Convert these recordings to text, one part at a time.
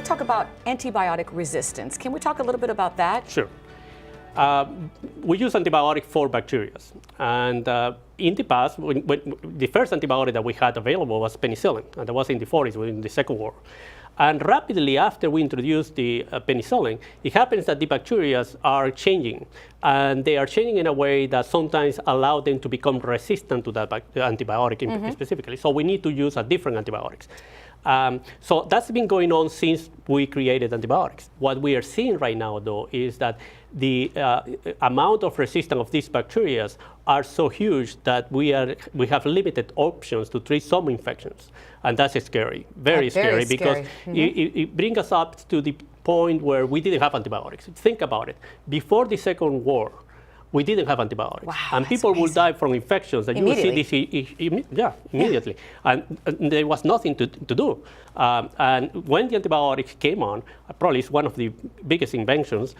to talk about antibiotic resistance. Can we talk a little bit about that? Sure. We use antibiotic for bacteria. And in the past, when the first antibiotic that we had available was penicillin, and that was in the 40s, in the Second War. And rapidly after we introduced the penicillin, it happens that the bacteria are changing. And they are changing in a way that sometimes allow them to become resistant to that antibiotic specifically. So we need to use a different antibiotics. So that's been going on since we created antibiotics. What we are seeing right now, though, is that the amount of resistance of these bacteria are so huge that we have limited options to treat some infections. And that's scary, very scary, because it brings us up to the point where we didn't have antibiotics. Think about it. Before the Second War, we didn't have antibiotics. Wow, and people would die from infections. And you will see this immediately. And there was nothing to do. And when the antibiotics came on, probably it's one of the biggest inventions,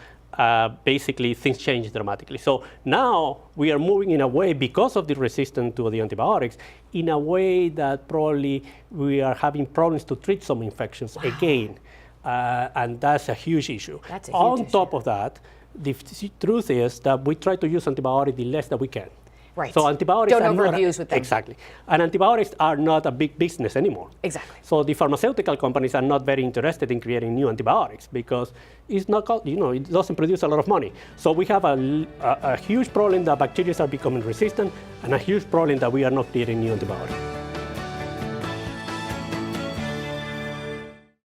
basically things changed dramatically. So now we are moving in a way, because of the resistance to the antibiotics, in a way that probably we are having problems to treat some infections again. And that's a huge issue. That's a huge On issue. top of that, the truth is that we try to use antibiotics the less that we can. Right. So antibiotics Don't are overabuse with them. Exactly. And antibiotics are not a big business anymore. Exactly. So the pharmaceutical companies are not very interested in creating new antibiotics because it's not, it doesn't produce a lot of money. So we have a huge problem that bacteria are becoming resistant, and a huge problem that we are not creating new antibiotics.